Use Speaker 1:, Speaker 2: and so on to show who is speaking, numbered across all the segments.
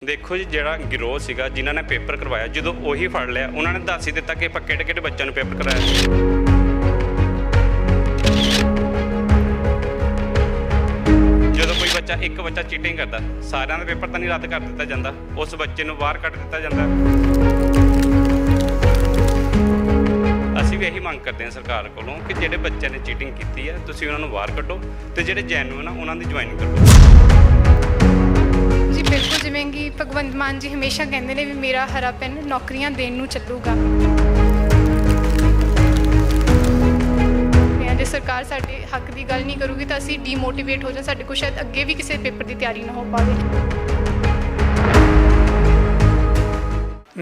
Speaker 1: देखो जी, ਜਿਹੜਾ ਗਿਰੋਹ ਸੀਗਾ ਜਿਨ੍ਹਾਂ ਨੇ ਪੇਪਰ ਕਰਵਾਇਆ, ਜਦੋਂ ਉਹੀ ਫੜ ਲਿਆ ਉਹਨਾਂ ਨੇ ਦੱਸ ਹੀ ਦਿੱਤਾ ਕਿ ਆਪਾਂ ਕਿਹੜੇ ਬੱਚਿਆਂ ਨੂੰ ਪੇਪਰ ਕਰਾਇਆ। ਜਦੋਂ ਕੋਈ ਬੱਚਾ ਇੱਕ ਬੱਚਾ ਚੀਟਿੰਗ ਕਰਦਾ, ਸਾਰਿਆਂ ਦਾ ਪੇਪਰ ਤਾਂ ਨਹੀਂ ਰੱਦ ਕਰ ਦਿੱਤਾ ਜਾਂਦਾ, ਉਸ ਬੱਚੇ ਨੂੰ ਬਾਹਰ ਕੱਢ ਦਿੱਤਾ ਜਾਂਦਾ। ਅਸੀਂ ਵੀ ਇਹੀ ਮੰਗ ਕਰਦੇ ਹਾਂ ਸਰਕਾਰ ਕੋਲੋਂ ਕਿ ਜਿਹੜੇ ਬੱਚਿਆਂ ਨੇ ਚੀਟਿੰਗ ਕੀਤੀ ਹੈ ਤੁਸੀਂ ਉਹਨਾਂ ਨੂੰ ਬਾਹਰ ਕੱਢੋ ਤੇ ਜਿਹੜੇ ਜੈਨੂਇਨ ਆ ਉਹਨਾਂ ਦੀ ਜੁਆਇਨਿੰਗ ਕਰੋ।
Speaker 2: जी बिल्कुल, जिवें कि भगवंत मान जी हमेशा कहते हैं भी मेरा हरा पेन नौकरियां देण नूं ਚੱਲੂਗਾ। जे सरकार साडे हक की गल नहीं करूगी तो असीं डीमोटिवेट हो जाए, साडे कोल शायद अगे भी किसी पेपर की तैयारी ना हो पावे।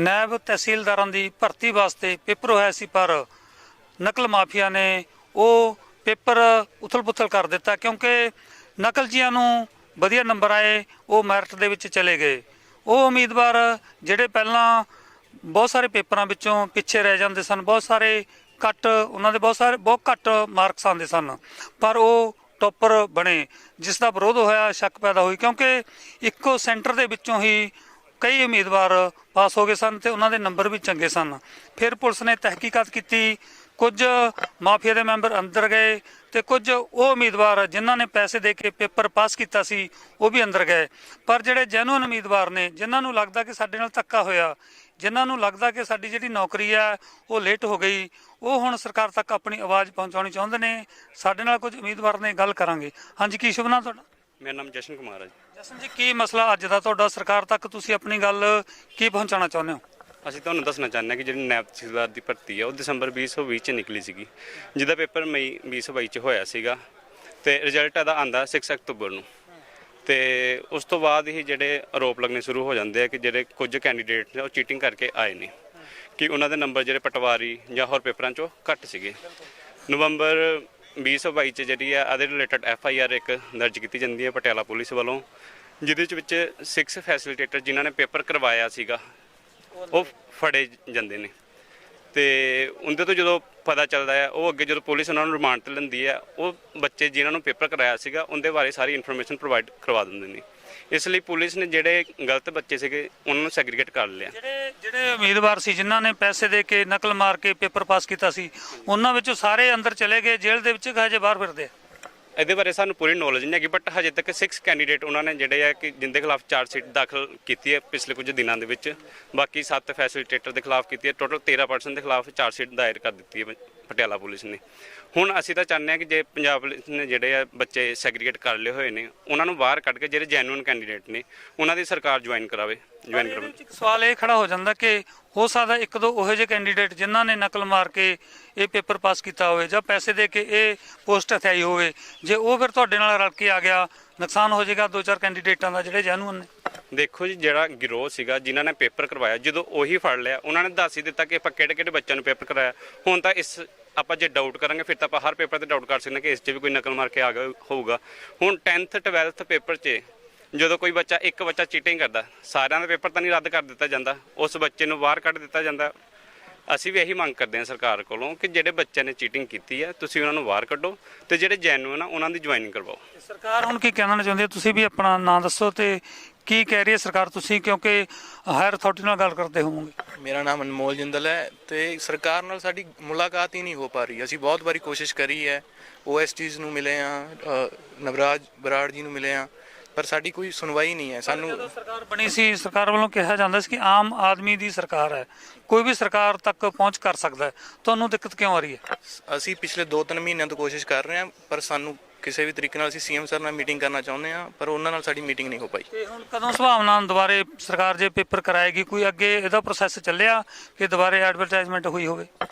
Speaker 3: नायब तहसीलदारां दी भर्ती वास्ते पेपर होया सी, पर नकल माफिया ने वो पेपर उथल पुथल कर दिता क्योंकि नकलजियां नूं ਵਧੀਆ ਨੰਬਰ ਆਏ, ਉਹ ਮੈਰਿਟ ਦੇ ਵਿੱਚ ਚਲੇ ਗਏ। ਉਹ ਉਮੀਦਵਾਰ ਜਿਹੜੇ ਪਹਿਲਾਂ ਬਹੁਤ ਸਾਰੇ ਪੇਪਰਾਂ ਵਿੱਚੋਂ ਪਿੱਛੇ ਰਹਿ ਜਾਂਦੇ ਸਨ, ਬਹੁਤ ਸਾਰੇ ਘੱਟ ਉਹਨਾਂ ਦੇ ਬਹੁਤ ਘੱਟ ਮਾਰਕਸ ਆਉਂਦੇ ਸਨ, ਪਰ ਉਹ ਟੌਪਰ ਬਣੇ, ਜਿਸ ਦਾ ਵਿਰੋਧ ਹੋਇਆ, ਸ਼ੱਕ ਪੈਦਾ ਹੋਈ ਕਿਉਂਕਿ ਇੱਕੋ ਸੈਂਟਰ ਦੇ ਵਿੱਚੋਂ ਹੀ ਕਈ ਉਮੀਦਵਾਰ ਪਾਸ ਹੋ ਗਏ ਸਨ ਤੇ ਉਹਨਾਂ ਦੇ ਨੰਬਰ ਵੀ ਚੰਗੇ ਸਨ। ਫਿਰ ਪੁਲਿਸ ਨੇ ਤਹਿਕੀਕਾਤ ਕੀਤੀ, ਕੁਝ ਮਾਫੀਆ ਦੇ ਮੈਂਬਰ ਅੰਦਰ ਗਏ ਤੇ ਕੁਝ ਉਹ ਉਮੀਦਵਾਰ ਜਿਨ੍ਹਾਂ ਨੇ ਪੈਸੇ ਦੇ ਕੇ ਪੇਪਰ ਪਾਸ ਕੀਤਾ ਸੀ ਉਹ ਵੀ ਅੰਦਰ ਗਏ। ਪਰ ਜਿਹੜੇ ਜੈਨੂਇਨ ਉਮੀਦਵਾਰ ਨੇ, ਜਿਨ੍ਹਾਂ ਨੂੰ ਲੱਗਦਾ ਕਿ ਸਾਡੇ ਨਾਲ ਧੱਕਾ ਹੋਇਆ, ਜਿਨ੍ਹਾਂ ਨੂੰ ਲੱਗਦਾ ਕਿ ਸਾਡੀ ਜਿਹੜੀ ਨੌਕਰੀ ਆ ਉਹ ਲੇਟ ਹੋ ਗਈ, ਉਹ ਹੁਣ ਸਰਕਾਰ ਤੱਕ ਆਪਣੀ ਆਵਾਜ਼ ਪਹੁੰਚਾਉਣੀ ਚਾਹੁੰਦੇ ਨੇ। ਸਾਡੇ ਨਾਲ ਕੁਝ ਉਮੀਦਵਾਰ ਨੇ, ਗੱਲ ਕਰਾਂਗੇ। ਹਾਂਜੀ, ਕੀ ਸ਼ੁਭ ਨਾਮ ਤੁਹਾਡਾ?
Speaker 1: ਮੇਰਾ ਨਾਮ ਜਸ਼ਨ ਕੁਮਾਰ ਹੈ ਜੀ।
Speaker 3: ਜਸ਼ਨ ਜੀ, ਕੀ ਮਸਲਾ ਅੱਜ ਦਾ ਤੁਹਾਡਾ? ਸਰਕਾਰ ਤੱਕ ਤੁਸੀਂ ਆਪਣੀ ਗੱਲ ਕੀ ਪਹੁੰਚਾਉਣਾ ਚਾਹੁੰਦੇ ਹੋ?
Speaker 1: ਅਸੀਂ ਤੁਹਾਨੂੰ ਦੱਸਣਾ ਚਾਹੁੰਦੇ ਹਾਂ ਕਿ ਜਿਹੜੀ ਨਾਇਬ ਤਹਿਸੀਲਦਾਰ ਦੀ ਭਰਤੀ ਹੈ ਉਹ ਦਸੰਬਰ 2020 'ਚ ਨਿਕਲੀ ਸੀਗੀ, ਜਿਹਦਾ ਪੇਪਰ ਮਈ 2022 'ਚ ਹੋਇਆ ਸੀਗਾ ਤੇ ਰਿਜ਼ਲਟ ਇਹਦਾ ਆਂਦਾ 6 ਅਕਤੂਬਰ ਨੂੰ। ਤੇ ਉਸ ਤੋਂ ਬਾਅਦ ਹੀ ਜਿਹੜੇ ਆਰੋਪ ਲੱਗਣੇ ਸ਼ੁਰੂ ਹੋ ਜਾਂਦੇ ਆ ਕਿ ਜਿਹੜੇ ਕੁਝ ਕੈਂਡੀਡੇਟ ਨੇ ਉਹ ਚੀਟਿੰਗ ਕਰਕੇ ਆਏ ਨੇ, ਕਿ ਉਹਨਾਂ ਦੇ ਨੰਬਰ ਜਿਹੜੇ ਪਟਵਾਰੀ ਜਾਂ ਹੋਰ ਪੇਪਰਾਂ 'ਚੋਂ ਘੱਟ ਸੀਗੇ। ਨਵੰਬਰ 2022 'ਚ ਜਿਹੜੀ ਆ ਇਹਦੇ ਰਿਲੇਟਡ FIR ਇੱਕ ਦਰਜ ਕੀਤੀ ਜਾਂਦੀ ਹੈ ਪਟਿਆਲਾ ਪੁਲਿਸ ਵੱਲੋਂ, ਜਿਹਦੇ ਵਿੱਚ 6 ਫੈਸਿਲੀਟੇਟਰ ਜਿਨ੍ਹਾਂ ਨੇ ਪੇਪਰ ਕਰਵਾਇਆ ਸੀਗਾ ਉਹ ਫੜੇ ਜਾਂਦੇ ਨੇ। ਤੇ ਉਹਦੇ ਤੋਂ ਜਦੋਂ ਪਤਾ ਚੱਲਦਾ ਹੈ, ਉਹ ਅੱਗੇ ਜਦੋਂ ਪੁਲਿਸ ਉਹਨਾਂ ਨੂੰ ਰਿਮਾਂਡ ਤੇ ਲੈਂਦੀ ਹੈ, ਉਹ ਬੱਚੇ ਜਿਨ੍ਹਾਂ ਨੂੰ ਪੇਪਰ ਕਰਾਇਆ ਸੀਗਾ ਉਹਦੇ ਬਾਰੇ ਸਾਰੀ ਇਨਫੋਰਮੇਸ਼ਨ ਪ੍ਰੋਵਾਈਡ ਕਰਵਾ ਦਿੰਦੇ ਨੇ। ਇਸ ਲਈ ਪੁਲਿਸ ਨੇ ਜਿਹੜੇ ਗਲਤ ਬੱਚੇ ਸੀਗੇ ਉਹਨਾਂ ਨੂੰ ਸੈਗਰੀਗੇਟ ਕਰ ਲਿਆ।
Speaker 3: ਜਿਹੜੇ ਉਮੀਦਵਾਰ ਸੀ ਜਿਨ੍ਹਾਂ ਨੇ ਪੈਸੇ ਦੇ ਕੇ ਨਕਲ ਮਾਰ ਕੇ ਪੇਪਰ ਪਾਸ ਕੀਤਾ ਸੀ, ਉਹਨਾਂ ਵਿੱਚੋਂ ਸਾਰੇ ਅੰਦਰ ਚਲੇ ਗਏ ਜੇਲ੍ਹ ਦੇ ਵਿੱਚ, ਹਜੇ ਬਾਹਰ ਫਿਰਦੇ ਆ?
Speaker 1: ਇਹਦੇ ਬਾਰੇ ਸਾਨੂੰ ਪੂਰੀ ਨੌਲੇਜ ਨਹੀਂ ਹੈਗੀ, ਬਟ ਹਜੇ ਤੱਕ 6 ਕੈਂਡੀਡੇਟ ਉਹਨਾਂ ਨੇ ਜਿਹੜੇ ਆ ਕਿ ਜਿੰਦੇ ਖਿਲਾਫ ਚਾਰਜ ਸ਼ੀਟ ਦਾਖਲ ਕੀਤੀ ਹੈ ਪਿਛਲੇ ਕੁਝ ਦਿਨਾਂ ਦੇ ਵਿੱਚ। ਬਾਕੀ 7 ਫੈਸਿਲੀਟੇਟਰ ਦੇ ਖਿਲਾਫ ਕੀਤੀ ਹੈ। ਟੋਟਲ 13% ਦੇ ਖਿਲਾਫ ਚਾਰਜ ਸ਼ੀਟ ਦਾਇਰ ਕਰ ਦਿੱਤੀ ਹੈ ਪਟਿਆਲਾ ਪੁਲਿਸ ਨੇ। ਹੁਣ ਅਸੀਂ ਤਾਂ ਚਾਹੁੰਦੇ ਹਾਂ ਕਿ ਜੇ ਪੰਜਾਬ ਪੁਲਿਸ ਨੇ ਜਿਹੜੇ ਆ ਬੱਚੇ ਸੈਗਰੀਗੇਟ ਕਰ ਲਏ ਹੋਏ ਨੇ ਉਹਨਾਂ ਨੂੰ ਬਾਹਰ ਕੱਢ ਕੇ ਜਿਹੜੇ ਜੈਨੂਇਨ ਕੈਂਡੀਡੇਟ ਨੇ ਉਹਨਾਂ ਦੀ ਸਰਕਾਰ ਜੁਆਇਨ ਕਰਾਵੇ।
Speaker 3: ਇੱਕ ਸਵਾਲ ਇਹ ਖੜਾ ਹੋ ਜਾਂਦਾ ਕਿ ਹੋ ਸਕਦਾ ਇੱਕ ਦੋ ਉਹੋ ਜਿਹੇ ਕੈਂਡੀਡੇਟ ਜਿਨ੍ਹਾਂ ਨੇ ਨਕਲ ਮਾਰ ਕੇ ਇਹ ਪੇਪਰ ਪਾਸ ਕੀਤਾ ਹੋਵੇ ਜਾਂ ਪੈਸੇ ਦੇ ਕੇ ਇਹ ਪੋਸਟ ਹਥਿਆਈ ਹੋਵੇ, ਜੇ ਉਹ ਫਿਰ ਤੁਹਾਡੇ ਨਾਲ ਰਲ ਕੇ ਆ ਗਿਆ, ਨੁਕਸਾਨ ਹੋ ਜਾਏਗਾ 2-4 ਕੈਂਡੀਡੇਟਾਂ ਦਾ ਜਿਹੜੇ ਜੈਨੂਇਨ ਨੇ।
Speaker 1: ਦੇਖੋ ਜੀ, ਜਿਹੜਾ ਗਿਰੋਹ ਸੀਗਾ ਜਿਨ੍ਹਾਂ ਨੇ ਪੇਪਰ ਕਰਵਾਇਆ, ਜਦੋਂ ਉਹੀ ਫੜ ਲਿਆ ਉਹਨਾਂ ਨੇ ਦੱਸ ਹੀ ਦਿੱਤਾ ਕਿ ਆਪਾਂ ਕਿਹੜੇ ਬੱਚਿਆਂ ਨੂੰ ਪੇਪਰ ਕਰਾਇਆ। ਹੁਣ ਤਾਂ ਆਪਾਂ ਜੇ ਡਾਊਟ ਕਰਾਂਗੇ ਫਿਰ ਤਾਂ ਆਪਾਂ ਹਰ ਪੇਪਰ ਤੇ ਡਾਊਟ ਕਰ ਸਕਦੇ ਹਾਂ ਕਿ ਇਸ 'ਚ ਵੀ ਕੋਈ ਨਕਲ ਮਾਰ ਕੇ ਆ ਗਿਆ ਹੋਊਗਾ। ਹੁਣ 10th 12th ਪੇਪਰ 'ਚ ਜਦੋਂ ਕੋਈ ਇੱਕ ਬੱਚਾ ਚੀਟਿੰਗ ਕਰਦਾ, ਸਾਰਿਆਂ ਦਾ ਪੇਪਰ ਤਾਂ ਨਹੀਂ ਰੱਦ ਕਰ ਦਿੱਤਾ ਜਾਂਦਾ, ਉਸ ਬੱਚੇ ਨੂੰ ਬਾਹਰ ਕੱਢ ਦਿੱਤਾ ਜਾਂਦਾ। ਅਸੀਂ ਵੀ ਇਹੀ ਮੰਗ ਕਰਦੇ ਹਾਂ ਸਰਕਾਰ ਕੋਲੋਂ ਕਿ ਜਿਹੜੇ ਬੱਚਿਆਂ ਨੇ ਚੀਟਿੰਗ ਕੀਤੀ ਹੈ ਤੁਸੀਂ ਉਹਨਾਂ ਨੂੰ ਬਾਹਰ ਕੱਢੋ ਤੇ ਜਿਹੜੇ ਜੈਨੂਇਨ ਆ ਉਹਨਾਂ ਦੀ ਜੁਆਇਨਿੰਗ ਕਰਵਾਓ।
Speaker 3: ਸਰਕਾਰ ਹੁਣ ਕੀ ਕਹਿਣਾ ਚਾਹੁੰਦੀ ਹੈ? ਤੁਸੀਂ ਵੀ ਆਪਣਾ ਨਾਂ ਦੱਸੋ ਤੇ ਕੀ ਕਹਿ ਰਹੀ ਹੈ ਸਰਕਾਰ? ਤੁਸੀਂ ਕਿਉਂਕਿ ਹਾਇਰ ਅਥਾਰਟੀ ਨਾਲ ਗੱਲ ਕਰਦੇ ਹੋਵੋਗੇ।
Speaker 4: ਮੇਰਾ ਨਾਮ ਅਨਮੋਲ ਜਿੰਦਲ ਹੈ ਤੇ ਸਰਕਾਰ ਨਾਲ ਸਾਡੀ ਮੁਲਾਕਾਤ ਹੀ ਨਹੀਂ ਹੋ ਪਾ ਰਹੀ। ਅਸੀਂ ਬਹੁਤ ਵਾਰੀ ਕੋਸ਼ਿਸ਼ ਕਰੀ ਹੈ, OSTs ਨੂੰ ਮਿਲੇ ਆ, ਨਵਰਾਜ ਬਰਾੜ ਜੀ ਨੂੰ ਮਿਲੇ ਆ, ਪਰ ਸਾਡੀ ਕੋਈ ਸੁਣਵਾਈ ਨਹੀਂ ਹੈ। ਸਾਨੂੰ
Speaker 3: ਜਦੋਂ ਸਰਕਾਰ ਬਣੀ ਸੀ, ਸਰਕਾਰ ਵੱਲੋਂ ਕਿਹਾ ਜਾਂਦਾ ਸੀ ਕਿ ਆਮ ਆਦਮੀ ਦੀ ਸਰਕਾਰ ਹੈ, ਕੋਈ ਵੀ ਸਰਕਾਰ ਤੱਕ ਪਹੁੰਚ ਕਰ ਸਕਦਾ ਹੈ। ਤੁਹਾਨੂੰ ਦਿੱਕਤ ਕਿਉਂ ਆ ਰਹੀ ਹੈ?
Speaker 4: ਅਸੀਂ ਪਿਛਲੇ 2-3 ਮਹੀਨਿਆਂ ਤੋਂ ਕੋਸ਼ਿਸ਼ ਕਰ ਰਹੇ ਹਾਂ, ਪਰ ਸਾਨੂੰ ਕਿਸੇ ਵੀ ਤਰੀਕੇ ਨਾਲ ਅਸੀਂ CM ਸਰ ਨਾਲ ਮੀਟਿੰਗ ਕਰਨਾ ਚਾਹੁੰਦੇ ਹਾਂ, ਪਰ ਉਹਨਾਂ ਨਾਲ ਸਾਡੀ ਮੀਟਿੰਗ ਨਹੀਂ ਹੋ ਪਾਈ।
Speaker 3: ਤੇ ਹੁਣ ਕਦੋਂ ਸੰਭਾਵਨਾ ਦੁਬਾਰੇ ਸਰਕਾਰ ਜੇ ਪੇਪਰ ਕਰਾਏਗੀ, ਕੋਈ ਅੱਗੇ ਇਹਦਾ ਪ੍ਰੋਸੈਸ ਚੱਲਿਆ ਕਿ ਦੁਬਾਰੇ ਐਡਵਰਟਾਈਜ਼ਮੈਂਟ ਹੋਈ ਹੋਵੇ?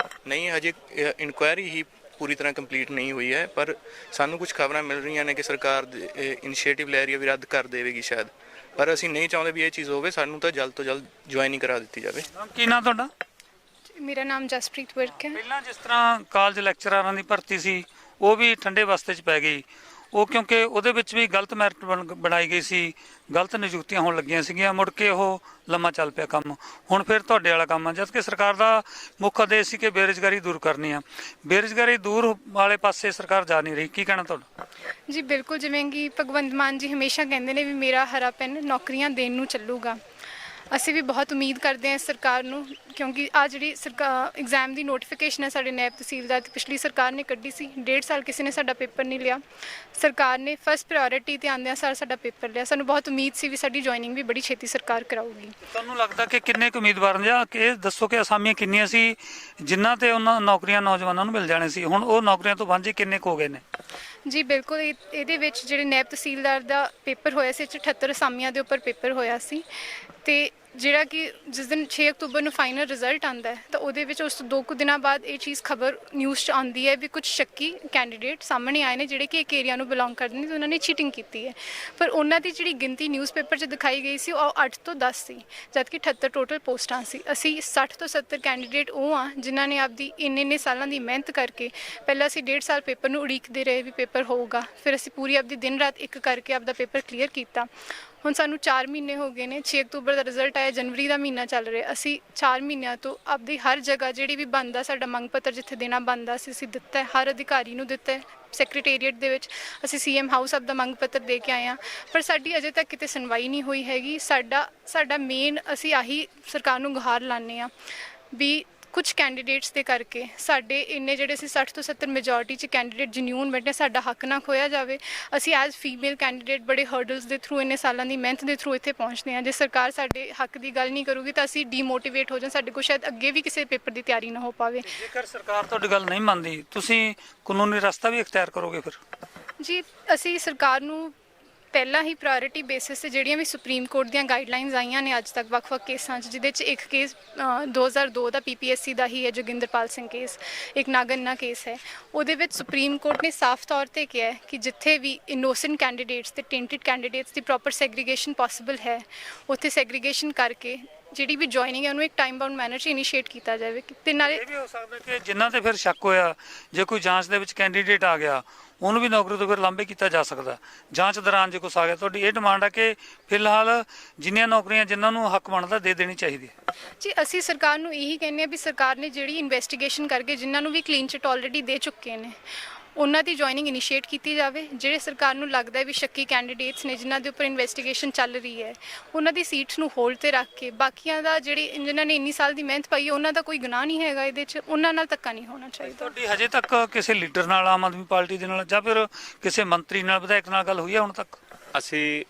Speaker 4: ਨਹੀਂ, ਹਜੇ ਇਨਕੁਆਇਰੀ ਹੀ ਪੂਰੀ ਤਰ੍ਹਾਂ ਕੰਪਲੀਟ ਨਹੀਂ ਹੋਈ ਹੈ, ਪਰ ਸਾਨੂੰ ਕੁਝ ਖਬਰਾਂ ਮਿਲ ਰਹੀਆਂ ਨੇ ਕਿ ਸਰਕਾਰ ਇਨੀਸ਼ੀਏਟਿਵ ਲੈ ਰਹੀ ਹੈ ਵੀ ਰੱਦ ਕਰ ਦੇਵੇਗੀ ਸ਼ਾਇਦ, ਪਰ ਅਸੀਂ ਨਹੀਂ ਚਾਹੁੰਦੇ ਵੀ ਇਹ ਚੀਜ਼ ਹੋਵੇ। ਸਾਨੂੰ ਤਾਂ ਜਲਦ ਤੋਂ ਜਲਦ ਜੁਆਇਨਿੰਗ ਕਰਾ ਦਿੱਤੀ ਜਾਵੇ।
Speaker 3: ਕੀ ਨਾਂ ਤੁਹਾਡਾ?
Speaker 2: मेरा नाम जसप्रीत विर्क है।
Speaker 3: ਪਹਿਲਾਂ ਜਿਸ ਤਰ੍ਹਾਂ ਕਾਲਜ ਲੈਕਚਰਾਰਾਂ ਦੀ ਭਰਤੀ ਸੀ ਉਹ ਵੀ ਠੰਡੇ ਬਸਤੇ 'ਚ ਪੈ ਗਈ, ਉਹ ਕਿਉਂਕਿ ਉਹਦੇ ਵਿੱਚ ਵੀ ਗਲਤ ਮੈਰਿਟ ਬਣਾਈ ਗਈ ਸੀ, ਗਲਤ ਨਿਯੁਕਤੀਆਂ ਹੋਣ ਲੱਗੀਆਂ ਸੀਗੀਆਂ, ਮੁੜ ਕੇ ਉਹ ਲੰਮਾ ਚੱਲ ਪਿਆ ਕੰਮ। ਹੁਣ ਫਿਰ ਤੁਹਾਡੇ ਵਾਲਾ ਕੰਮ ਆ, ਜਦ ਕਿ ਸਰਕਾਰ ਦਾ ਮੁੱਖ ਉਦੇਸ਼ ਸੀ ਕਿ ਬੇਰੁਜ਼ਗਾਰੀ ਦੂਰ ਕਰਨੀ ਆ। ਬੇਰੁਜ਼ਗਾਰੀ ਦੂਰ ਵਾਲੇ ਪਾਸੇ ਸਰਕਾਰ ਜਾ ਨਹੀਂ ਰਹੀ, ਕੀ ਕਹਿਣਾ ਤੁਹਾਡਾ?
Speaker 2: ਜੀ ਬਿਲਕੁਲ, ਜਿਵੇਂ ਕਿ ਭਗਵੰਤ ਮਾਨ ਜੀ ਹਮੇਸ਼ਾ ਕਹਿੰਦੇ ਨੇ ਵੀ ਮੇਰਾ ਹਰਾ ਪੈਨ ਨੌਕਰੀਆਂ ਦੇਣ ਨੂੰ ਚੱਲੂਗਾ। ਅਸੀਂ ਵੀ ਬਹੁਤ ਉਮੀਦ ਕਰਦੇ ਹਾਂ ਸਰਕਾਰ ਨੂੰ, ਕਿਉਂਕਿ ਆ ਜਿਹੜੀ ਸਰਕਾਰ ਐਗਜ਼ਾਮ ਦੀ ਨੋਟੀਫਿਕੇਸ਼ਨ ਹੈ ਸਾਡੇ ਨਾਇਬ ਤਹਿਸੀਲਦਾਰ ਦੀ ਪਿਛਲੀ ਸਰਕਾਰ ਨੇ ਕੱਢੀ ਸੀ। 1.5 ਸਾਲ ਕਿਸੇ ਨੇ ਸਾਡਾ ਪੇਪਰ ਨਹੀਂ ਲਿਆ। ਸਰਕਾਰ ਨੇ ਫਸਟ ਪ੍ਰਾਇੋਰਟੀ ਤੇ ਆਉਂਦਿਆਂ ਸਾਡਾ ਪੇਪਰ ਲਿਆ। ਸਾਨੂੰ ਬਹੁਤ ਉਮੀਦ ਸੀ ਵੀ ਸਾਡੀ ਜੁਆਇਨਿੰਗ ਵੀ ਬੜੀ ਛੇਤੀ ਸਰਕਾਰ ਕਰਾਊਗੀ।
Speaker 3: ਤੁਹਾਨੂੰ ਲੱਗਦਾ ਕਿ ਕਿੰਨੇ ਕੁ ਉਮੀਦਵਾਰ ਨੇ, ਜਾਂ ਕਿ ਇਹ ਦੱਸੋ ਕਿ ਅਸਾਮੀਆਂ ਕਿੰਨੀਆਂ ਸੀ ਜਿਨ੍ਹਾਂ ਤੇ ਉਹਨਾਂ ਨੌਕਰੀਆਂ ਨੌਜਵਾਨਾਂ ਨੂੰ ਮਿਲ ਜਾਣੇ ਸੀ, ਹੁਣ ਉਹ ਨੌਕਰੀਆਂ ਤੋਂ ਵਾਂਝੇ ਕਿੰਨੇ ਕੁ ਹੋ ਗਏ ਨੇ?
Speaker 2: ਜੀ ਬਿਲਕੁਲ, ਇਹਦੇ ਵਿੱਚ ਜਿਹੜੇ ਨਾਇਬ ਤਹਿਸੀਲਦਾਰ ਦਾ ਪੇਪਰ ਹੋਇਆ ਸੀ 78 ਅਸਾਮੀਆਂ ਦੇ ਉੱਪਰ ਪੇਪਰ ਹੋਇਆ ਸੀ, ਤੇ ਜਿਹੜਾ ਕਿ ਜਿਸ ਦਿਨ 6 ਅਕਤੂਬਰ ਨੂੰ ਫਾਈਨਲ ਰਿਜ਼ਲਟ ਆਉਂਦਾ ਹੈ ਤਾਂ ਉਹਦੇ ਵਿੱਚ ਉਸ ਤੋਂ 2 ਕੁ ਦਿਨਾਂ ਬਾਅਦ ਇਹ ਚੀਜ਼ ਖਬਰ ਨਿਊਜ਼ 'ਚ ਆਉਂਦੀ ਹੈ ਵੀ ਕੁਝ ਸ਼ੱਕੀ ਕੈਂਡੀਡੇਟ ਸਾਹਮਣੇ ਆਏ ਨੇ ਜਿਹੜੇ ਕਿ ਇੱਕ ਏਰੀਆ ਨੂੰ ਬਿਲੋਂਗ ਕਰਦੇ ਨੇ ਤੇ ਉਹਨਾਂ ਨੇ ਚੀਟਿੰਗ ਕੀਤੀ ਹੈ। ਪਰ ਉਹਨਾਂ ਦੀ ਜਿਹੜੀ ਗਿਣਤੀ ਨਿਊਜ਼ਪੇਪਰ 'ਚ ਦਿਖਾਈ ਗਈ ਸੀ ਉਹ 8 ਤੋਂ 10 ਸੀ, ਜਦਕਿ 78 ਟੋਟਲ ਪੋਸਟਾਂ ਸੀ। ਅਸੀਂ 60 ਤੋਂ 70 ਕੈਂਡੀਡੇਟ ਉਹ ਆ ਜਿਨ੍ਹਾਂ ਨੇ ਆਪਦੀ ਇੰਨੇ ਸਾਲਾਂ ਦੀ ਮਿਹਨਤ ਕਰਕੇ ਪਹਿਲਾਂ ਅਸੀਂ 1.5 ਸਾਲ ਪੇਪਰ ਨੂੰ ਉਡੀਕਦੇ ਰਹੇ ਵੀ ਪੇਪਰ ਹੋਊਗਾ, ਫਿਰ ਅਸੀਂ ਪੂਰੀ ਆਪਦੀ ਦਿਨ ਰਾਤ ਇੱਕ ਕਰਕੇ ਆਪਦਾ ਪੇਪਰ ਕਲੀਅਰ ਕੀਤਾ। ਹੁਣ ਸਾਨੂੰ 4 ਮਹੀਨੇ ਹੋ ਗਏ ਨੇ, 6 ਅਕਤੂਬਰ ਦਾ ਰਿਜ਼ਲਟ ਆਇਆ, ਜਨਵਰੀ ਦਾ ਮਹੀਨਾ ਚੱਲ ਰਿਹਾ। ਅਸੀਂ 4 ਮਹੀਨਿਆਂ ਤੋਂ ਆਪਦੀ ਹਰ ਜਗ੍ਹਾ ਜਿਹੜੀ ਵੀ ਬਣਦਾ ਸਾਡਾ ਮੰਗ ਪੱਤਰ ਜਿੱਥੇ ਦੇਣਾ ਬਣਦਾ ਸੀ ਅਸੀਂ ਦਿੱਤਾ ਹੈ, ਹਰ ਅਧਿਕਾਰੀ ਨੂੰ ਦਿੱਤਾ ਹੈ। ਸੈਕਟਰੀਏਟ ਦੇ ਵਿੱਚ ਅਸੀਂ ਸੀਐਮ ਹਾਊਸ ਆਪਦਾ ਮੰਗ ਪੱਤਰ ਦੇ ਕੇ ਆਏ ਹਾਂ, ਪਰ ਸਾਡੀ ਅਜੇ ਤੱਕ ਕਿਤੇ ਸੁਣਵਾਈ ਨਹੀਂ ਹੋਈ ਹੈਗੀ। ਸਾਡਾ ਮੇਨ ਅਸੀਂ ਆਹੀ ਸਰਕਾਰ ਨੂੰ ਗੁਹਾਰ ਲਾਉਂਦੇ ਹਾਂ ਵੀ ਕੁਝ ਕੈਂਡੀਡੇਟਸ ਦੇ ਕਰਕੇ ਸਾਡੇ ਇੰਨੇ ਜਿਹੜੇ ਸੀ 60 ਤੋਂ 70 ਮੈਜੋਰਟੀ 'ਚ ਕੈਂਡੀਡੇਟ ਜਨੂਨ ਬੈਠੇ, ਸਾਡਾ ਹੱਕ ਨਾ ਖੋਇਆ ਜਾਵੇ। ਅਸੀਂ ਐਜ਼ ਫੀਮੇਲ ਕੈਂਡੀਡੇਟ ਬੜੇ ਹਰਡਲਸ ਦੇ ਥਰੂ ਇੰਨੇ ਸਾਲਾਂ ਦੀ ਮਿਹਨਤ ਦੇ ਥਰੂ ਇੱਥੇ ਪਹੁੰਚਦੇ ਹਾਂ। ਜੇ ਸਰਕਾਰ ਸਾਡੇ ਹੱਕ ਦੀ ਗੱਲ ਨਹੀਂ ਕਰੂਗੀ ਤਾਂ ਅਸੀਂ ਡੀਮੋਟੀਵੇਟ ਹੋ ਜਾਂ ਸਾਡੇ ਕੋਲ ਸ਼ਾਇਦ ਅੱਗੇ ਵੀ ਕਿਸੇ ਪੇਪਰ ਦੀ ਤਿਆਰੀ ਨਾ ਹੋ ਪਾਵੇ।
Speaker 3: ਜੇਕਰ ਸਰਕਾਰ ਤੁਹਾਡੀ ਗੱਲ ਨਹੀਂ ਮੰਨਦੀ ਤੁਸੀਂ ਕਾਨੂੰਨੀ ਰਸਤਾ ਵੀ ਇਖਤਿਆਰ ਕਰੋਗੇ ਫਿਰ? ਜੀ
Speaker 2: ਅਸੀਂ ਸਰਕਾਰ ਨੂੰ ਪਹਿਲਾਂ ਹੀ ਪ੍ਰਾਇੋਰਟੀ ਬੇਸਿਸ ਤੇ ਜਿਹੜੀਆਂ ਵੀ ਸੁਪਰੀਮ ਕੋਰਟ ਦੀਆਂ ਗਾਈਡਲਾਈਨਸ ਆਈਆਂ ਨੇ ਅੱਜ ਤੱਕ ਵੱਖ-ਵੱਖ ਕੇਸਾਂ 'ਚ, ਜਿਹਦੇ 'ਚ ਇੱਕ ਕੇਸ 2002 ਦਾ ਪੀਪੀਐਸਸੀ ਦਾ ਹੀ ਹੈ ਜੋਗਿੰਦਰਪਾਲ ਸਿੰਘ ਕੇਸ, ਇੱਕ ਨਾਗੰਨਾ ਕੇਸ ਹੈ, ਉਹਦੇ ਵਿੱਚ ਸੁਪਰੀਮ ਕੋਰਟ ਨੇ ਸਾਫ਼ ਤੌਰ ਤੇ ਕਿਹਾ ਹੈ ਕਿ ਜਿੱਥੇ ਵੀ ਇਨੋਸੈਂਟ ਕੈਂਡੀਡੇਟਸ ਤੇ ਟੈਂਟਡ ਕੈਂਡੀਡੇਟਸ ਦੀ ਪ੍ਰੋਪਰ ਸੈਗਰੀਗੇਸ਼ਨ ਪੋਸੀਬਲ ਹੈ ਉੱਥੇ ਸੈਗਰੀਗੇਸ਼ਨ ਕਰਕੇ ਜਿਹੜੀ ਵੀ ਜੁਆਇਨਿੰਗ ਹੈ ਉਹਨੂੰ ਇੱਕ ਟਾਈਮ ਬਾਉਂਡ ਮੈਨਰ 'ਚ ਇਨੀਸ਼ੀਏਟ ਕੀਤਾ ਜਾਵੇ। ਤੇ ਨਾਲੇ
Speaker 3: ਇਹ ਵੀ ਹੋ ਸਕਦਾ ਕਿ ਜਿਨ੍ਹਾਂ ਤੇ ਫਿਰ ਸ਼ੱਕ ਹੋਇਆ, ਜੇ ਕੋਈ ਜਾਂਚ ਦੇ ਵਿੱਚ ਕੈਂਡੀਡੇਟ ਆ ਗਿਆ ਉਹਨੂੰ ਵੀ ਨੌਕਰੀ ਤੋਂ ਫਿਰ ਲਾਂਭੇ ਕੀਤਾ ਜਾ ਸਕਦਾ ਜਾਂਚ ਦੌਰਾਨ ਜੇ ਕੁਛ ਆ ਗਿਆ। ਤੁਹਾਡੀ ਇਹ ਡਿਮਾਂਡ ਹੈ ਕਿ ਫਿਲਹਾਲ ਜਿੰਨੀਆਂ ਨੌਕਰੀਆਂ ਜਿਨ੍ਹਾਂ ਨੂੰ ਹੱਕ ਬਣਦਾ ਦੇ ਦੇਣੀ ਚਾਹੀਦੀ ਹੈ?
Speaker 2: ਜੀ ਅਸੀਂ ਸਰਕਾਰ ਨੂੰ ਇਹੀ ਕਹਿੰਦੇ ਹਾਂ ਵੀ ਸਰਕਾਰ ਨੇ ਜਿਹੜੀ ਇਨਵੈਸਟੀਗੇਸ਼ਨ ਕਰਕੇ ਜਿਨ੍ਹਾਂ ਨੂੰ ਵੀ ਕਲੀਨ ਚਿੱਟ ਆਲਰੇਡੀ ਦੇ ਚੁੱਕੇ ਨੇ ਉਹਨਾਂ ਦੀ ਜੁਆਇਨਿੰਗ ਇਨੀਸ਼ੀਏਟ ਕੀਤੀ ਜਾਵੇ। ਜਿਹੜੇ ਸਰਕਾਰ ਨੂੰ ਲੱਗਦਾ ਹੈ ਵੀ ਸ਼ੱਕੀ ਕੈਂਡੀਡੇਟਸ ਨੇ ਜਿਨ੍ਹਾਂ ਦੇ ਉੱਪਰ ਇਨਵੈਸਟੀਗੇਸ਼ਨ ਚੱਲ ਰਹੀ ਹੈ ਉਹਨਾਂ ਦੀ ਸੀਟਸ ਨੂੰ ਹੋਲਡ ਤੇ ਰੱਖ ਕੇ ਬਾਕੀਆਂ ਦਾ ਜਿਨ੍ਹਾਂ ਨੇ ਇੰਨੀ ਸਾਲ ਦੀ ਮਿਹਨਤ ਪਾਈ ਹੈ ਉਹਨਾਂ ਦਾ ਕੋਈ ਗੁਨਾਹ ਨਹੀਂ ਹੈਗਾ ਇਹਦੇ 'ਚ, ਉਹਨਾਂ ਨਾਲ ਧੱਕਾ ਨਹੀਂ ਹੋਣਾ ਚਾਹੀਦਾ।
Speaker 3: ਤੁਹਾਡੀ ਹਜੇ ਤੱਕ ਕਿਸੇ ਲੀਡਰ ਨਾਲ, ਆਮ ਆਦਮੀ ਪਾਰਟੀ ਦੇ ਨਾਲ ਜਾਂ ਫਿਰ ਕਿਸੇ ਮੰਤਰੀ ਨਾਲ, ਵਿਧਾਇਕ ਨਾਲ ਗੱਲ ਹੋਈ ਹੈ ਹੁਣ ਤੱਕ?
Speaker 1: ਅਸੀਂ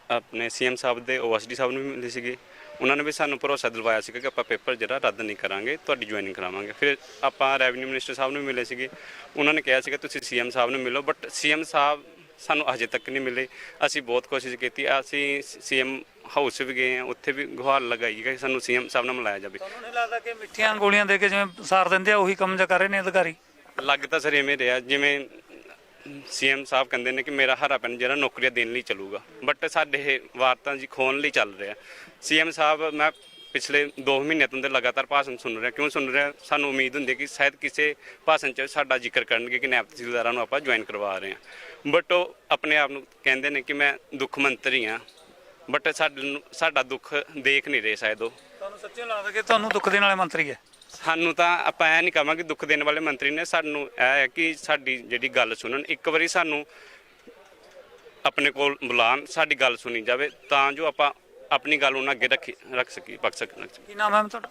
Speaker 1: ਆਪਣੇ ਸੀਐਮ ਸਾਹਿਬ ਦੇ ਓਐਸਡੀ ਸਾਹਿਬ ਨੂੰ ਵੀ ਮਿਲੇ ਸੀਗੇ, ਉਹਨਾਂ ਨੇ ਵੀ ਸਾਨੂੰ ਭਰੋਸਾ ਦਿਲਵਾਇਆ ਸੀਗਾ ਕਿ ਆਪਾਂ ਪੇਪਰ ਜਿਹੜਾ ਰੱਦ ਨਹੀਂ ਕਰਾਂਗੇ, ਤੁਹਾਡੀ ਜੁਆਇਨਿੰਗ ਕਰਾਵਾਂਗੇ। ਫਿਰ ਆਪਾਂ ਰੈਵਨਿਊ ਮਿਨਿਸਟਰ ਸਾਹਿਬ ਨੂੰ ਵੀ ਮਿਲੇ ਸੀਗੇ, ਉਹਨਾਂ ਨੇ ਕਿਹਾ ਸੀਗਾ ਤੁਸੀਂ ਸੀਐਮ ਸਾਹਿਬ ਨੂੰ ਮਿਲੋ, ਬਟ ਸੀਐਮ ਸਾਹਿਬ ਸਾਨੂੰ ਅਜੇ ਤੱਕ ਨਹੀਂ ਮਿਲੇ। ਅਸੀਂ ਬਹੁਤ ਕੋਸ਼ਿਸ਼ ਕੀਤੀ, ਅਸੀਂ ਸੀਐਮ ਹਾਊਸ ਵੀ ਗਏ ਹਾਂ, ਉੱਥੇ ਵੀ ਗੁਹਾਰ ਲਗਾਈ ਕਿ ਸਾਨੂੰ ਸੀਐਮ ਸਾਹਿਬ ਨਾਲ ਮਿਲਾਇਆ ਜਾਵੇ।
Speaker 3: ਤੁਹਾਨੂੰ ਨਹੀਂ ਲੱਗਦਾ ਕਿ ਮਿੱਠੀਆਂ ਗੋਲੀਆਂ ਦੇ ਕੇ ਜਿਵੇਂ ਸਾਰ ਦਿੰਦੇ ਆ ਉਹੀ ਕੰਮ ਕਰ ਰਹੇ ਨੇ ਅਧਿਕਾਰੀ?
Speaker 1: ਲੱਗ ਤਾਂ ਸਰ ਇਵੇਂ ਰਿਹਾ ਜਿਵੇਂ ਸੀਐਮ ਸਾਹਿਬ ਕਹਿੰਦੇ ਨੇ ਕਿ ਮੇਰਾ ਹਰਾ ਪੈਨ ਜਿਹੜਾ ਨੌਕਰੀਆਂ ਦੇਣ ਲਈ ਚੱਲੂਗਾ, ਬਟ ਸਾਡੇ ਵਾਰਤਾ ਜੀ ਖੋਣ ਲਈ ਚੱਲ ਰਿਹਾ। ਸੀਐਮ ਸਾਹਿਬ ਮੈਂ ਪਿਛਲੇ 2 ਮਹੀਨੇ ਤੋਂ ਲਗਾਤਾਰ ਭਾਸ਼ਣ ਸੁਣ ਰਿਹਾ। ਕਿਉਂ ਸੁਣ ਰਿਹਾ? ਸਾਨੂੰ ਉਮੀਦ ਹੁੰਦੀ ਕਿ ਸ਼ਾਇਦ ਕਿਸੇ ਭਾਸ਼ਣ 'ਚ ਸਾਡਾ ਜ਼ਿਕਰ ਕਰਨਗੇ ਕਿ ਨਾਇਬ ਤਹਿਸੀਲਦਾਰਾਂ ਨੂੰ ਆਪਾਂ ਜੁਆਇਨ ਕਰਵਾ ਰਹੇ ਹਾਂ, ਬਟ ਉਹ ਆਪਣੇ ਆਪ ਨੂੰ ਕਹਿੰਦੇ ਨੇ ਕਿ ਮੈਂ ਦੁੱਖ ਮੰਤਰੀ ਹਾਂ, ਬਟ ਸਾਡਾ ਦੁੱਖ ਦੇਖ ਨਹੀਂ ਰਹੇ ਸ਼ਾਇਦ ਉਹ।
Speaker 3: ਤੁਹਾਨੂੰ ਸੱਚੀ ਲੱਗਦਾ ਕਿ ਤੁਹਾਨੂੰ ਦੁੱਖ ਦੇਣ ਵਾਲੇ ਮੰਤਰੀ ਹੈ?
Speaker 1: ਸਾਨੂੰ ਤਾਂ ਆਪਾਂ ਇਹ ਨਹੀਂ ਕਹਾਂਗੇ ਦੁੱਖ ਦੇਣ ਵਾਲੇ ਮੰਤਰੀ ਨੇ, ਸਾਨੂੰ ਇਹ ਹੈ ਕਿ ਸਾਡੀ ਜਿਹੜੀ ਗੱਲ ਸੁਣਨ, ਇੱਕ ਵਾਰੀ ਸਾਨੂੰ ਆਪਣੇ ਕੋਲ ਬੁਲਾਉਣ, ਸਾਡੀ ਗੱਲ ਸੁਣੀ ਜਾਵੇ ਤਾਂ ਜੋ ਆਪਾਂ ਆਪਣੀ ਗੱਲ ਉਹਨਾਂ ਅੱਗੇ ਰੱਖ ਸਕੀਏ।
Speaker 3: ਕੀ ਨਾਮ ਹੈ ਤੁਹਾਡਾ?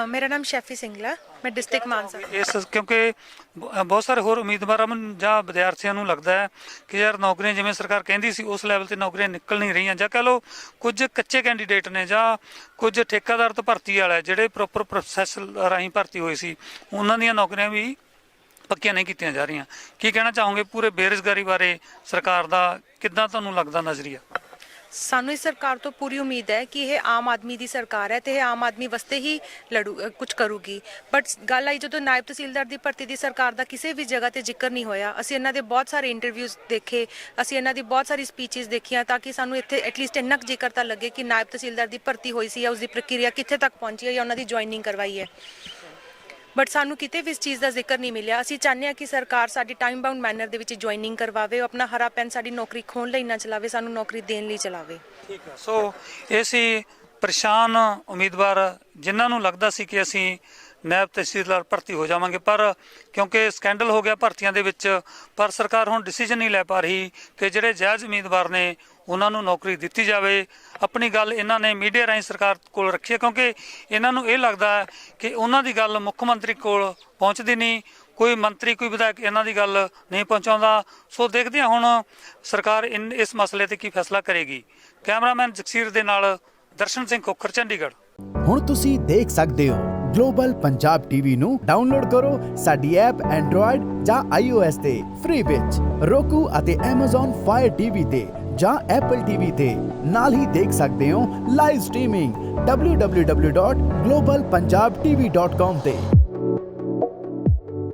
Speaker 5: ਮੇਰਾ ਨਾਮ ਸ਼ੈਫੀ ਸਿੰਗਲਾ, ਮੈਂ ਡਿਸਟ੍ਰਿਕਟ ਮਾਨਸਾ।
Speaker 3: ਇਸ ਕਿਉਂਕਿ ਬਹੁਤ ਸਾਰੇ ਹੋਰ ਉਮੀਦਵਾਰਾਂ ਨੂੰ ਜਾਂ ਵਿਦਿਆਰਥੀਆਂ ਨੂੰ ਲੱਗਦਾ ਹੈ ਕਿ ਯਾਰ ਨੌਕਰੀਆਂ ਜਿਵੇਂ ਸਰਕਾਰ ਕਹਿੰਦੀ ਸੀ ਉਸ ਲੈਵਲ ਤੇ ਨੌਕਰੀਆਂ ਨਿਕਲ ਨਹੀਂ ਰਹੀਆਂ, ਜਾਂ ਕਹ ਲਓ ਕੁਝ ਕੱਚੇ ਕੈਂਡੀਡੇਟ ਨੇ ਜਾਂ ਕੁਝ ਠੇਕਾਦਾਰ ਤੋਂ ਭਰਤੀ ਵਾਲੇ ਜਿਹੜੇ ਪ੍ਰੋਪਰ ਪ੍ਰੋਸੈਸ ਰਾਹੀਂ ਭਰਤੀ ਹੋਏ ਸੀ ਉਹਨਾਂ ਦੀਆਂ ਨੌਕਰੀਆਂ ਵੀ ਪੱਕੀਆਂ ਨਹੀਂ ਕੀਤੀਆਂ ਜਾ ਰਹੀਆਂ। ਕੀ ਕਹਿਣਾ ਚਾਹੋਗੇ ਪੂਰੇ ਬੇਰੁਜ਼ਗਾਰੀ ਬਾਰੇ? ਸਰਕਾਰ ਦਾ ਕਿੱਦਾਂ ਤੁਹਾਨੂੰ ਲੱਗਦਾ ਨਜ਼ਰੀਆ?
Speaker 5: ਸਾਨੂੰ ਇਸ ਸਰਕਾਰ ਤੋਂ ਪੂਰੀ ਉਮੀਦ ਹੈ ਕਿ ਇਹ ਆਮ ਆਦਮੀ ਦੀ ਸਰਕਾਰ ਹੈ ਤੇ ਇਹ ਆਮ ਆਦਮੀ ਵਾਸਤੇ ਹੀ ਕੁਝ ਕਰੂਗੀ। ਬਟ ਗੱਲ ਆਈ ਜਦੋਂ ਨਾਇਬ ਤਹਿਸੀਲਦਾਰ ਦੀ ਭਰਤੀ ਦੀ ਸਰਕਾਰ ਦਾ ਕਿਸੇ ਵੀ ਜਗ੍ਹਾ ਤੇ ਜ਼ਿਕਰ ਨਹੀਂ ਹੋਇਆ। ਅਸੀਂ ਇਹਨਾਂ ਦੇ ਬਹੁਤ ਸਾਰੇ ਇੰਟਰਵਿਊਜ਼ ਦੇਖੇ, ਅਸੀਂ ਇਹਨਾਂ ਦੀ ਬਹੁਤ ਸਾਰੀ ਸਪੀਚਸ ਦੇਖੀਆਂ ਤਾਂ ਕਿ ਸਾਨੂੰ ਇੱਥੇ ਐਟਲੀਸਟ ਇੰਨਾ ਕੁ ਜ਼ਿਕਰ ਤਾਂ ਲੱਗੇ ਕਿ ਨਾਇਬ ਤਹਿਸੀਲਦਾਰ ਦੀ ਭਰਤੀ ਹੋਈ ਸੀ ਜਾਂ ਉਸਦੀ ਪ੍ਰਕਿਰਿਆ ਕਿੱਥੇ ਤੱਕ ਪਹੁੰਚੀ ਹੈ ਜਾਂ ਉਹਨਾਂ ਦੀ ਜੁਆਇਨਿੰਗ ਕਰਵਾਈ ਹੈ, ਬਟ ਸਾਨੂੰ ਕਿਤੇ ਵੀ ਇਸ ਚੀਜ਼ ਦਾ ਜ਼ਿਕਰ ਨਹੀਂ ਮਿਲਿਆ। ਅਸੀਂ ਚਾਹੁੰਦੇ ਹਾਂ ਕਿ ਸਰਕਾਰ ਸਾਡੀ ਟਾਈਮ ਬਾਉਂਡ ਮੈਨਰ ਦੇ ਵਿੱਚ ਜੁਆਇਨਿੰਗ ਕਰਵਾਵੇ, ਆਪਣਾ ਹਰਾ ਪੈਨ ਸਾਡੀ ਨੌਕਰੀ ਖੋਣ ਲਈ ਨਾ ਚਲਾਵੇ, ਸਾਨੂੰ ਨੌਕਰੀ ਦੇਣ ਲਈ ਚਲਾਵੇ।
Speaker 3: ਠੀਕ ਹੈ। ਸੋ ਇਹ ਸੀ ਪਰੇਸ਼ਾਨ ਉਮੀਦਵਾਰ ਜਿਨ੍ਹਾਂ ਨੂੰ ਲੱਗਦਾ ਸੀ ਕਿ ਅਸੀਂ ਨਾਇਬ ਤਹਿਸੀਲਦਾਰ ਭਰਤੀ ਹੋ ਜਾਵਾਂਗੇ। ਪਰ ਕਿਉਂਕਿ ਸਕੈਂਡਲ ਹੋ ਗਿਆ ਭਰਤੀਆਂ ਦੇ ਵਿੱਚ, ਪਰ ਸਰਕਾਰ ਹੁਣ ਡਿਸੀਜਨ ਨਹੀਂ ਲੈ ਪਾ ਰਹੀ ਕਿ ਜਿਹੜੇ ਜਾਇਜ਼ ਉਮੀਦਵਾਰ ਨੇ ਉਹਨਾਂ ਨੂੰ ਨੌਕਰੀ ਦਿੱਤੀ ਜਾਵੇ। ਆਪਣੀ ਗੱਲ ਇਹਨਾਂ ਨੇ ਮੀਡੀਆ ਰਾਹੀਂ ਸਰਕਾਰ ਕੋਲ ਰੱਖੀ ਹੈ, ਕਿਉਂਕਿ ਇਹਨਾਂ ਨੂੰ ਇਹ ਲੱਗਦਾ ਹੈ ਕਿ ਉਹਨਾਂ ਦੀ ਗੱਲ ਮੁੱਖ ਮੰਤਰੀ ਕੋਲ ਪਹੁੰਚਦੀ ਨਹੀਂ, ਕੋਈ ਮੰਤਰੀ ਕੋਈ ਵਿਧਾਇਕ ਇਹਨਾਂ ਦੀ ਗੱਲ ਨਹੀਂ ਪਹੁੰਚਾਉਂਦਾ। ਸੋ ਦੇਖਦੇ ਹਾਂ ਹੁਣ ਸਰਕਾਰ ਇਸ ਮਸਲੇ ਤੇ ਕੀ ਫੈਸਲਾ ਕਰੇਗੀ। ਕੈਮਰਾਮੈਨ ਜਗਸੀਰ ਦੇ ਨਾਲ ਦਰਸ਼ਨ ਸਿੰਘ ਖੋਖਰ, ਚੰਡੀਗੜ੍ਹ।
Speaker 6: ਹੁਣ ਤੁਸੀਂ ਦੇਖ ਸਕਦੇ ਹੋ ਗਲੋਬਲ ਪੰਜਾਬ ਟੀਵੀ ਨੂੰ ਡਾਊਨਲੋਡ ਕਰੋ ਸਾਡੀ ਐਪ ਐਂਡਰੋਇਡ ਜਾਂ iOS ਤੇ ਫ੍ਰੀ ਵਿੱਚ, roku ਅਤੇ Amazon Fire TV ਤੇ ਜਾਂ Apple TV ਤੇ। ਨਾਲ ਹੀ ਦੇਖ ਸਕਦੇ ਹੋ ਲਾਈਵ ਸਟ੍ਰੀਮਿੰਗ www.globalpunjabtv.com ਤੇ।